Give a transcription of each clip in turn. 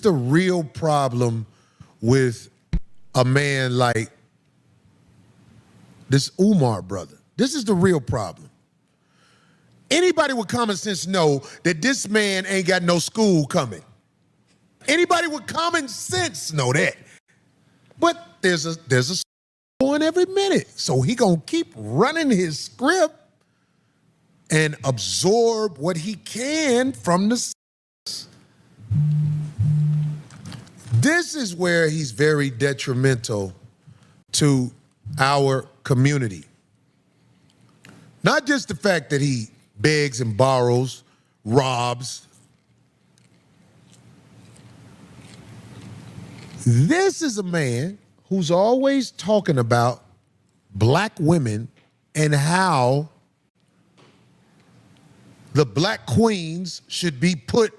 is the real problem with a man like this Umar brother. This is the real problem. Anybody with common sense know that this man ain't got no school coming. Anybody with common sense know that. But there's a going every minute. So he gonna keep running his script and absorb what he can from the. This is where he's very detrimental to our community. Not just the fact that he begs and borrows, robs. This is a man who's always talking about black women and how the black queens should be put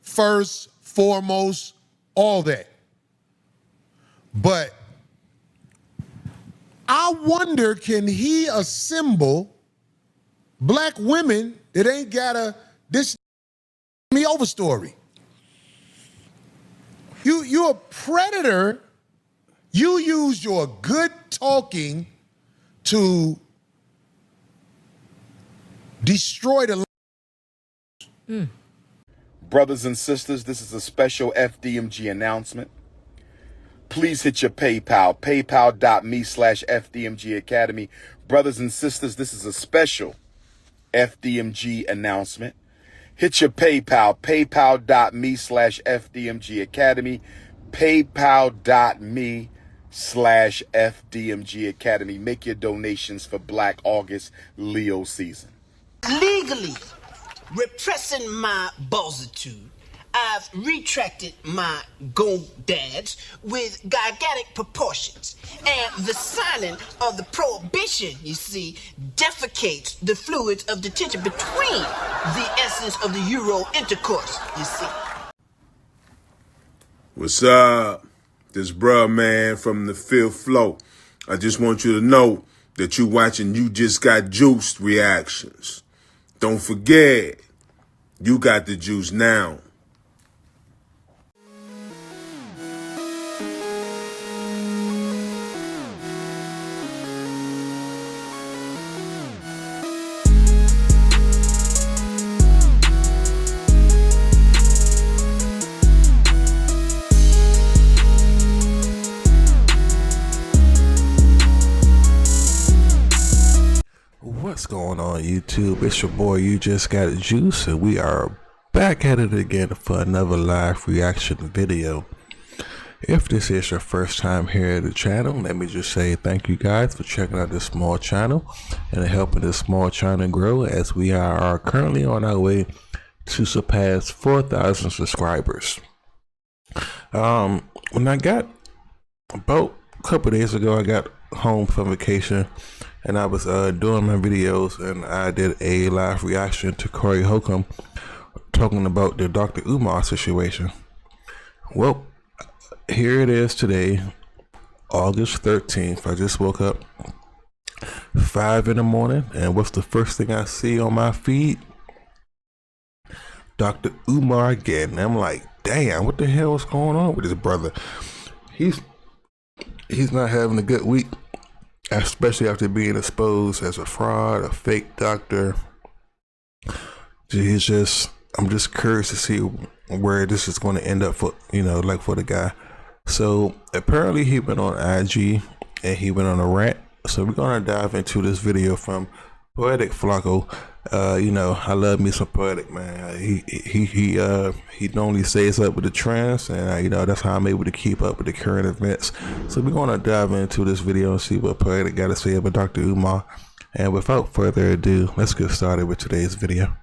first, foremost, all that. But I wonder, can he assemble black women that ain't got this me over story? You're a predator. You use your good talking to destroy the. Brothers and sisters, this is a special FDMG announcement. Please hit your PayPal, paypal.me/FDMG Academy. Brothers and sisters, this is a special FDMG announcement. Hit your PayPal, paypal.me/FDMG Academy, paypal.me/FDMG Academy. Make your donations for Black August Leo season. Legally repressing my buzzitude, I've retracted my gonads with gigantic proportions. And the signing of the prohibition, you see, defecates the fluids of the tension between the essence of the Euro intercourse, you see. What's up? This bruh man from the fifth floor. I just want you to know that you watching You Just Got Juiced reactions. Don't forget, you got the juice now. What's going on, YouTube? It's your boy You Just Got Juice, and we are back at it again for another live reaction video. If this is your first time here at the channel, let me just say thank you guys for checking out this small channel and helping this small channel grow, as we are currently on our way to surpass 4,000 subscribers. When I got about a couple days ago, I got home from vacation and I was doing my videos, and I did a live reaction to Corey HOLCOMB talking about the Dr. Umar situation. Well, here it is today, August 13th. I just woke up 5 in the morning, and what's the first thing I see on my feed? Dr. Umar again. And I'm like, damn, what the hell is going on with this brother? He's not having a good week, especially after being exposed as a fraud, a fake doctor. I'm just curious to see where this is going to end up for, like for the guy. So apparently he went on IG and he went on a rant. So we're going to dive into this video from Poetic Flacco. I love me some Poetic, man. He normally stays up with the trends, and that's how I'm able to keep up with the current events. So we're gonna dive into this video and see what Poetic got to say about Dr. Umar. And without further ado, let's get started with today's video.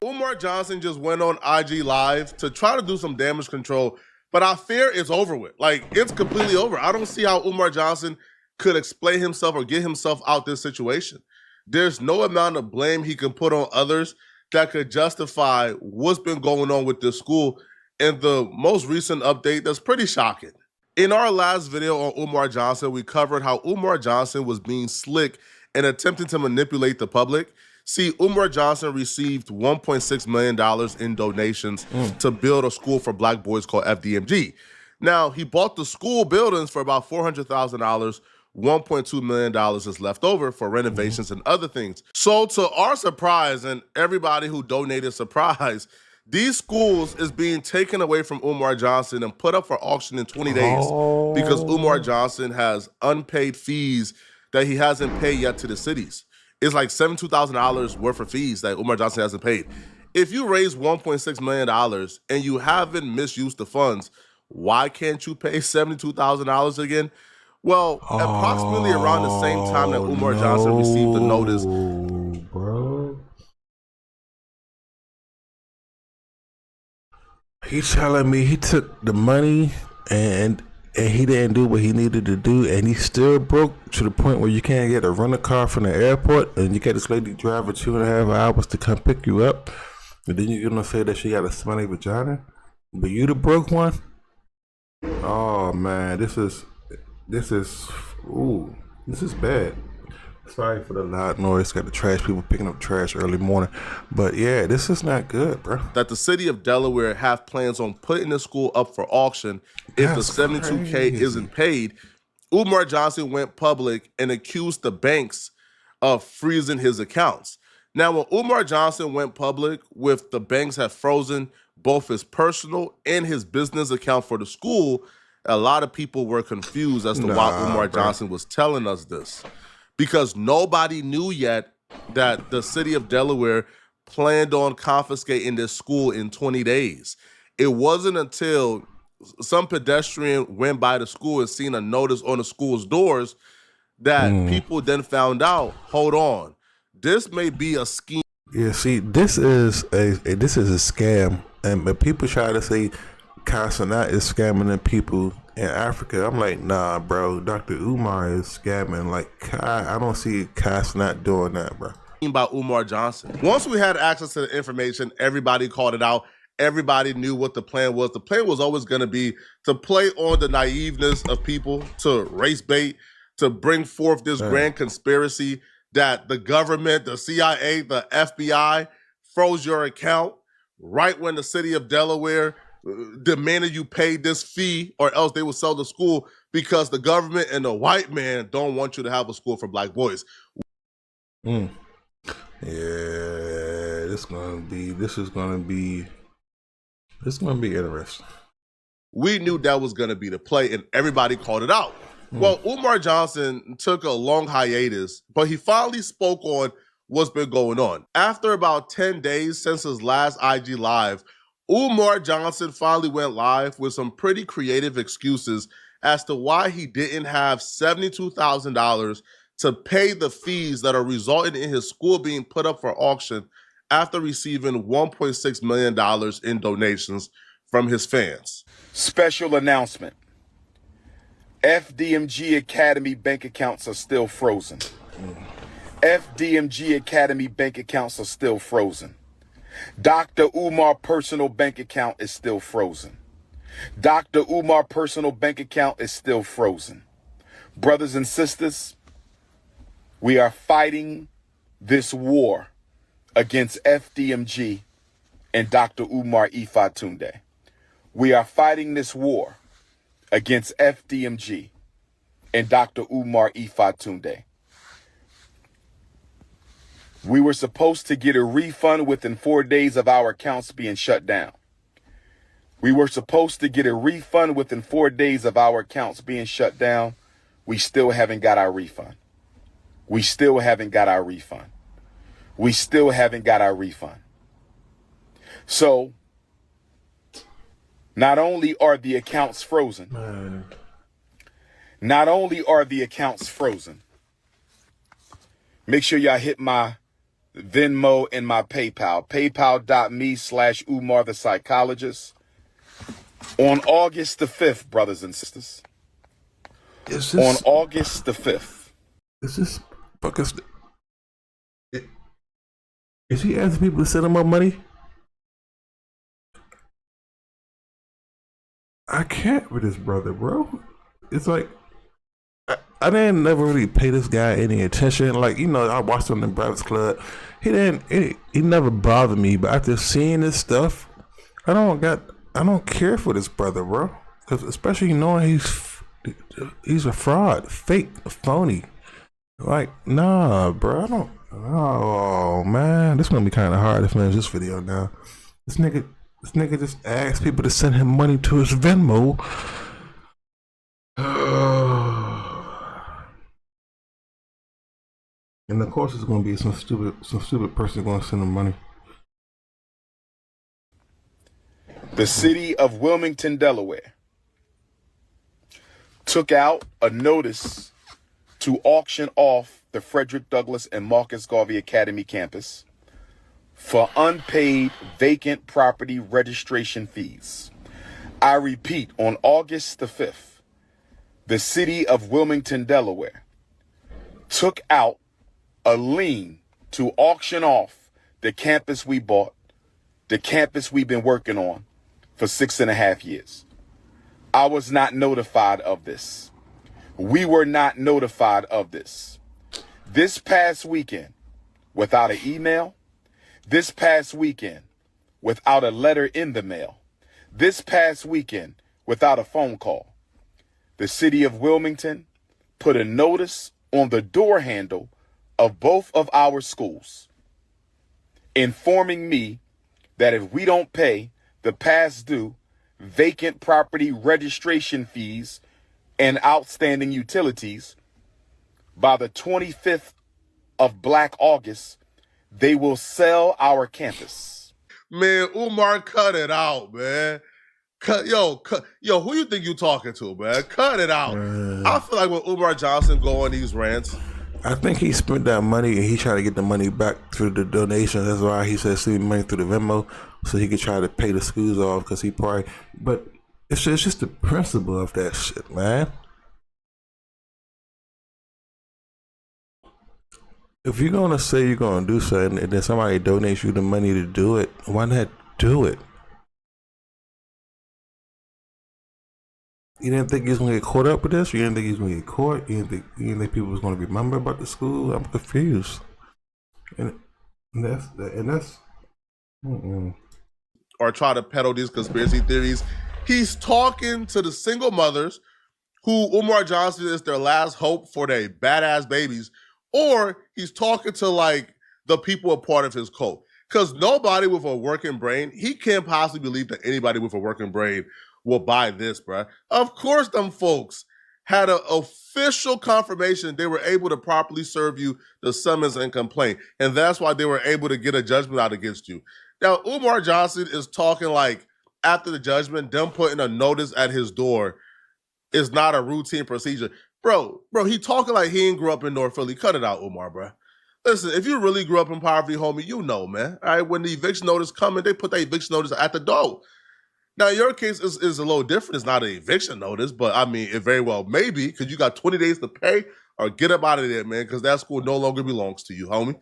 Umar Johnson just went on IG Live to try to do some damage control, but I fear it's over with. Like, it's completely over. I don't see how Umar Johnson could explain himself or get himself out this situation. There's no amount of blame he can put on others that could justify what's been going on with this school. And the most recent update, that's pretty shocking. In our last video on Umar Johnson, we covered how Umar Johnson was being slick and attempting to manipulate the public. See, Umar Johnson received $1.6 million in donations to build a school for black boys called FDMG. Now, he bought the school buildings for about $400,000. $1.2 million is left over for renovations and other things. So to our surprise, and everybody who donated surprise, these schools is being taken away from Umar Johnson and put up for auction in 20 days because Umar Johnson has unpaid fees that he hasn't paid yet to the cities. It's like $72,000 worth of fees that Umar Johnson hasn't paid. If you raise $1.6 million and you haven't misused the funds, why can't you pay $72,000 again? Well, approximately around the same time that Umar Johnson received the notice. Bro. He's telling me he took the money and he didn't do what he needed to do, and he still broke to the point where you can't get a rental car from the airport, and you get this lady driver 2.5 hours to come pick you up, and then you're gonna say that she got a smelly vagina, but you the broke one? Oh man, this is bad. Sorry for the loud noise. Got the trash people picking up trash early morning. But yeah, this is not good, bro. That the city of Delaware have plans on putting the school up for auction if the $72K isn't paid. Umar Johnson went public and accused the banks of freezing his accounts. Now, when Umar Johnson went public with the banks have frozen both his personal and his business account for the school, a lot of people were confused as to why Umar Johnson was telling us this. Because nobody knew yet that the city of Delaware planned on confiscating this school in 20 days. It wasn't until some pedestrian went by the school and seen a notice on the school's doors that people then found out, hold on, this may be a scheme. Yeah, see, this is a scam, and people try to say Casanat is scamming the people in Africa. I'm like, nah, bro. Dr. Umar is scamming. Like, I don't see Casanat doing that, bro. By Umar Johnson. Once we had access to the information, everybody called it out. Everybody knew what the plan was. The plan was always going to be to play on the naiveness of people, to race bait, to bring forth this grand conspiracy that the government, the CIA, the FBI froze your account right when the city of Delaware demanded you pay this fee or else they will sell the school because the government and the white man don't want you to have a school for black boys. Yeah, this is gonna be interesting. We knew that was gonna be the play and everybody called it out. Well, Umar Johnson took a long hiatus, but he finally spoke on what's been going on. After about 10 days since his last IG Live, Umar Johnson finally went live with some pretty creative excuses as to why he didn't have $72,000 to pay the fees that are resulting in his school being put up for auction after receiving $1.6 million in donations from his fans. Special announcement. FDMG Academy bank accounts are still frozen. FDMG Academy bank accounts are still frozen. Dr. Umar personal bank account is still frozen. Dr. Umar personal bank account is still frozen. Brothers and sisters, we are fighting this war against FDMG and Dr. Umar Ifatunde. We are fighting this war against FDMG and Dr. Umar Ifatunde. We were supposed to get a refund within 4 days of our accounts being shut down. We were supposed to get a refund within 4 days of our accounts being shut down. We still haven't got our refund. We still haven't got our refund. We still haven't got our refund. So, not only are the accounts frozen, not only are the accounts frozen, make sure y'all hit my Venmo and my PayPal, paypal.me/Umar the Psychologist. On August the 5th, brothers and sisters. On August the 5th. Is this fucking... Is he asking people to send him more money? I can't with this brother, bro. It's like... I didn't never really pay this guy any attention. Like, you know, I watched him in the Breakfast Club. He never bothered me. But after seeing this stuff, I don't care for this brother, bro. Cause especially knowing he's a fraud, fake, phony. Like, nah, bro. I don't. Oh man, this gonna be kind of hard to finish this video now. This nigga just asked people to send him money to his Venmo. And of course, it's gonna be some stupid person gonna send him money. The city of Wilmington, Delaware, took out a notice to auction off the Frederick Douglass and Marcus Garvey Academy campus for unpaid vacant property registration fees. I repeat, on August the 5th, the city of Wilmington, Delaware, took out a lien to auction off the campus we bought, the campus we've been working on for 6.5 years. I was not notified of this. We were not notified of this. This past weekend, without an email, this past weekend, without a letter in the mail, this past weekend, without a phone call, the city of Wilmington put a notice on the door handle of both of our schools, informing me that if we don't pay the past due vacant property registration fees and outstanding utilities by the 25th of Black August, they will sell our campus. Man, Umar, cut it out, man. Yo, who you think you talking to, man? Cut it out. I feel like when Umar Johnson go on these rants, I think he spent that money and he tried to get the money back through the donations. That's why he said send money through the Venmo so he could try to pay the schools off because he probably. But it's just the principle of that shit, man. If you're gonna say you're gonna do something and then somebody donates you the money to do it, why not do it? You didn't think he was gonna get caught up with this? You didn't think he was gonna get caught? You didn't think people was gonna remember about the school? I'm confused. And that's. or try to peddle these conspiracy theories. He's talking to the single mothers who Umar Johnson is their last hope for their badass babies, or he's talking to like the people a part of his cult. Because nobody with a working brain, he can't possibly believe that anybody with a working brain will buy this, bruh. Of course, them folks had an official confirmation they were able to properly serve you the summons and complaint. And that's why they were able to get a judgment out against you. Now, Umar Johnson is talking like after the judgment, them putting a notice at his door is not a routine procedure. Bro, he talking like he ain't grew up in North Philly. Cut it out, Umar, bro. Listen, if you really grew up in poverty, homie, you know, man. All right, when the eviction notice coming, they put that eviction notice at the door. Now, your case is a little different. It's not an eviction notice, but I mean, it very well may be because you got 20 days to pay or get up out of there, man, because that school no longer belongs to you, homie.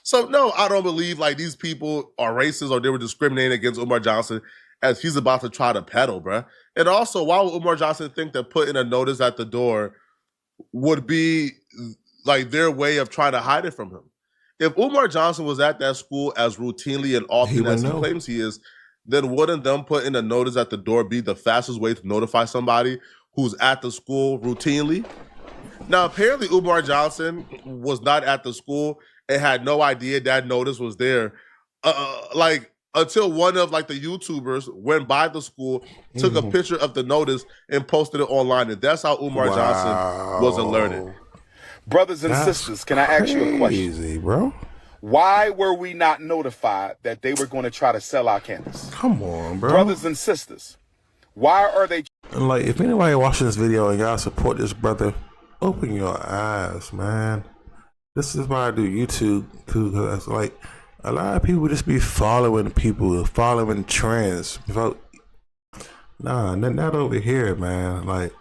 So, no, I don't believe like these people are racist or they were discriminating against Umar Johnson as he's about to try to peddle, bro. And also, why would Umar Johnson think that putting a notice at the door would be like their way of trying to hide it from him? If Umar Johnson was at that school as routinely and often as he claims he is, then wouldn't them putting a notice at the door be the fastest way to notify somebody who's at the school routinely? Now, apparently Umar Johnson was not at the school and had no idea that notice was there. Until one of like the YouTubers went by the school, took a picture of the notice and posted it online. And that's how Umar Johnson was alerted. Brothers and sisters, can I ask you a question? Bro. Why were we not notified that they were going to try to sell our campus? Come on, bro. Brothers and sisters, why are they? Like, if anybody watching this video and y'all support this brother, open your eyes, man. This is why I do YouTube too, because like a lot of people just be following people, following trends. Nah, not over here, man. Like,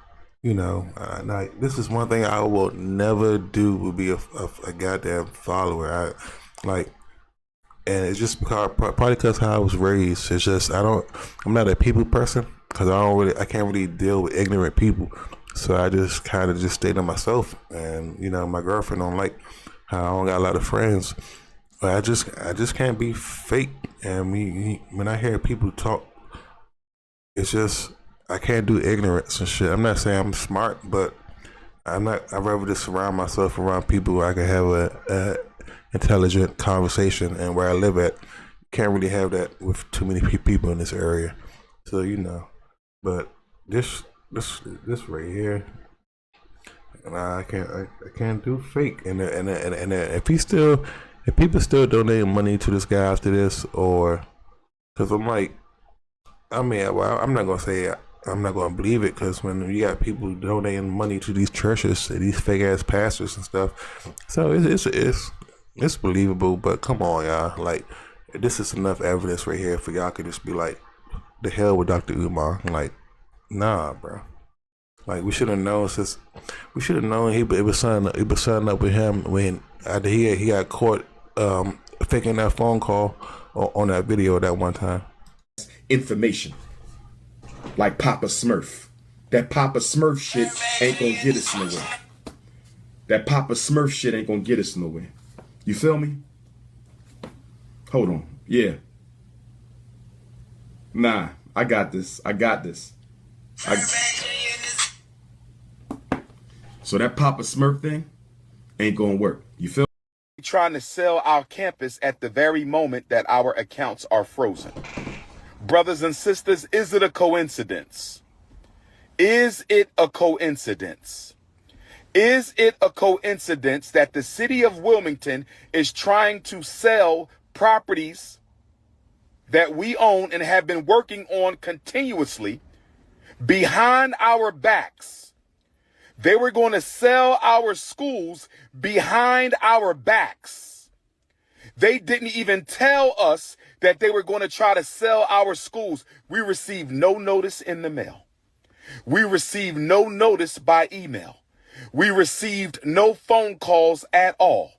you know, like this is one thing I will never do. Will be a goddamn follower. And it's just because probably because how I was raised. It's just I'm not a people person because I can't really deal with ignorant people. So I just kind of just stay to myself, and my girlfriend don't like how I don't got a lot of friends. But I just can't be fake. And when I hear people talk, it's just I can't do ignorance and shit. I'm not saying I'm smart, but I'm not. I'd rather just surround myself around people where I can have a intelligent conversation. And where I live at, can't really have that with too many people in this area. So but this right here, and I can't do fake. And if people still donate money to this guy after this, or because I'm like, I mean, well, I'm not gonna say I'm not gonna believe it, because when you got people donating money to these churches, these fake ass pastors and stuff, so it's believable. But come on, y'all, like this is enough evidence right here for y'all could just be like, the hell with Dr. Umar, like, nah, bro. Like we should have known it was something up with him when after he got caught faking that phone call on that video that one time. Information like Papa Smurf. That Papa Smurf shit ain't gonna get us nowhere. That Papa Smurf shit ain't gonna get us nowhere. You feel me? Hold on. Yeah. Nah, I got this. So that Papa Smurf thing ain't gonna work. You feel? Trying to sell our campus at the very moment that our accounts are frozen. Brothers and sisters, is it a coincidence? Is it a coincidence? Is it a coincidence that the city of Wilmington is trying to sell properties that we own and have been working on continuously behind our backs? They were going to sell our schools behind our backs. They didn't even tell us that they were going to try to sell our schools. We received no notice in the mail. We received no notice by email. We received no phone calls at all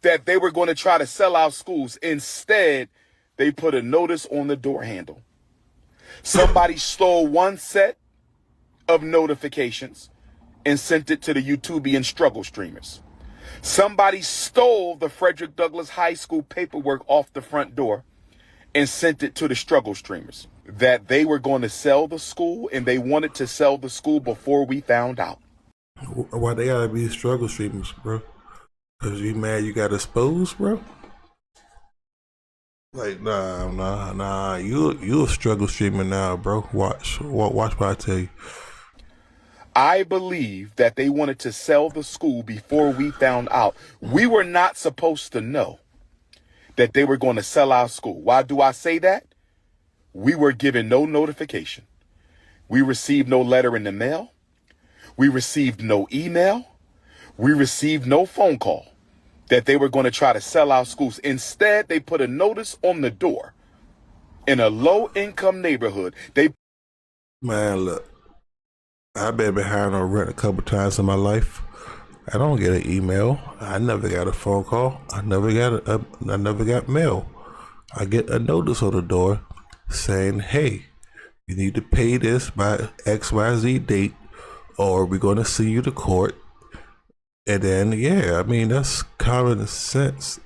that they were going to try to sell our schools. Instead, they put a notice on the door handle. Somebody stole one set of notifications and sent it to the YouTubian struggle streamers. Somebody stole the Frederick Douglass High School paperwork off the front door and sent it to the struggle streamers that they were going to sell the school, and they wanted to sell the school before we found out. Why they gotta be struggle streamers, bro? Cause you mad you got exposed, bro? Like nah. You a struggle streamer now, bro. Watch what I tell you. I believe that they wanted to sell the school before we found out. We were not supposed to know that they were going to sell our school. Why do I say that? We were given no notification. We received no letter in the mail. We received no email. We received no phone call that they were going to try to sell our schools. Instead, they put a notice on the door in a low-income neighborhood. Man, look. I've been behind on rent a couple times in my life. I don't get an email. I never got a phone call. I never got mail. I get a notice on the door saying, "Hey, you need to pay this by XYZ date, or we're going to send you to court." And then, yeah, I mean that's common sense.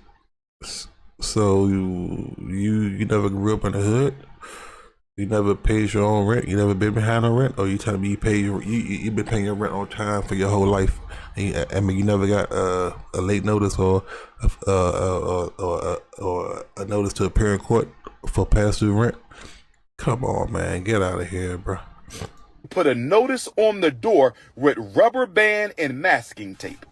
So you never grew up in the hood. You never paid your own rent. You never been behind on rent, or you telling me you've been paying your rent on time for your whole life. And I mean, you never got a late notice or a notice to appear in court for past due rent. Come on, man, get out of here, bro. Put a notice on the door with rubber band and masking tape.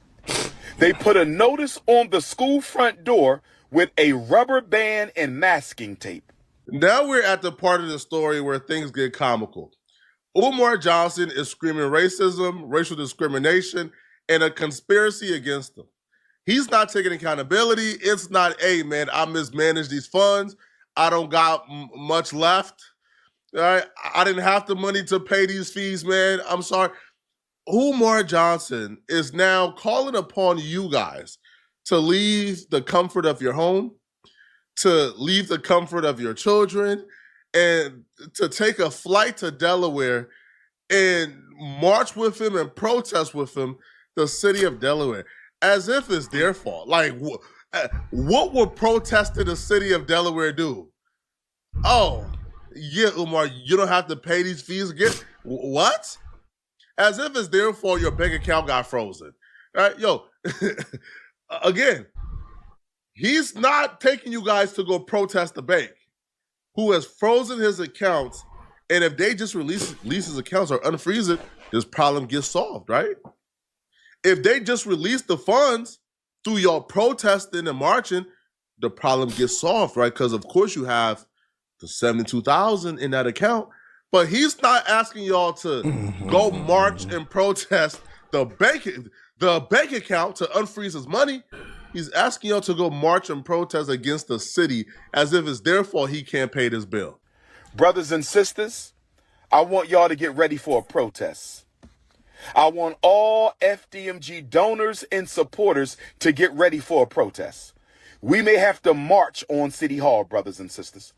They put a notice on the school front door with a rubber band and masking tape. Now we're at the part of the story where things get comical. Umar Johnson is screaming racism, racial discrimination, and a conspiracy against them. He's not taking accountability. It's not, hey, man, I mismanaged these funds. I don't got much left. All right? I didn't have the money to pay these fees, man. I'm sorry. Umar Johnson is now calling upon you guys to leave the comfort of your home, to leave the comfort of your children, and to take a flight to Delaware and march with him and protest with him the city of Delaware, as if it's their fault. Like, what would protesting the city of Delaware do? Oh, yeah, Umar, you don't have to pay these fees again. What? As if it's their fault your bank account got frozen. Right? Yo, again, he's not taking you guys to go protest the bank who has frozen his accounts. And if they just release his accounts or unfreeze it, this problem gets solved, right? If they just release the funds through your protesting and marching, the problem gets solved, right? Because of course you have the 72,000 in that account, but he's not asking y'all to go march and protest the bank account to unfreeze his money. He's asking y'all to go march and protest against the city as if it's their fault he can't pay this bill. Brothers and sisters, I want y'all to get ready for a protest. I want all FDMG donors and supporters to get ready for a protest. We may have to march on City Hall, brothers and sisters.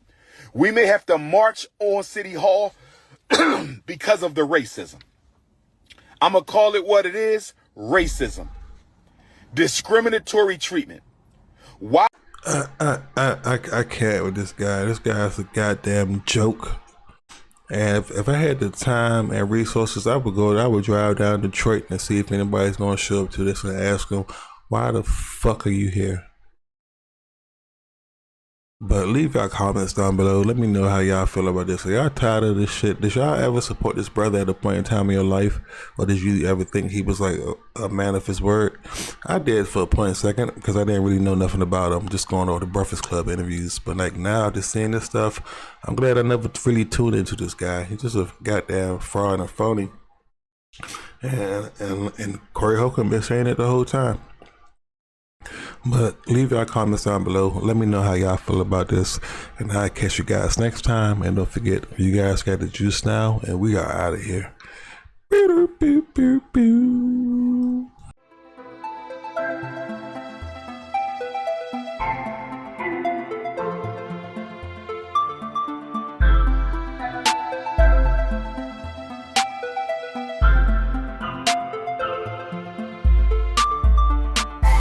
We may have to march on City Hall because of the racism. I'm going to call it what it is, racism. Discriminatory treatment. Why? I can't with this guy. This guy's a goddamn joke. And if I had the time and resources, I would drive down to Detroit and see if anybody's going to show up to this and ask them, why the fuck are you here? But leave your comments down below. Let me know how y'all feel about this. Are y'all tired of this shit? Did y'all ever support this brother at a point in time in your life? Or did you ever think he was like a man of his word? I did for a point in second because I didn't really know nothing about him. Just going over the Breakfast Club interviews. But like now, just seeing this stuff, I'm glad I never really tuned into this guy. He's just a goddamn fraud and phony. And Corey HOLCOMB been saying it the whole time. But leave your comments down below. Let me know how y'all feel about this. And I'll catch you guys next time. And don't forget, you guys got the juice now. And we are out of here.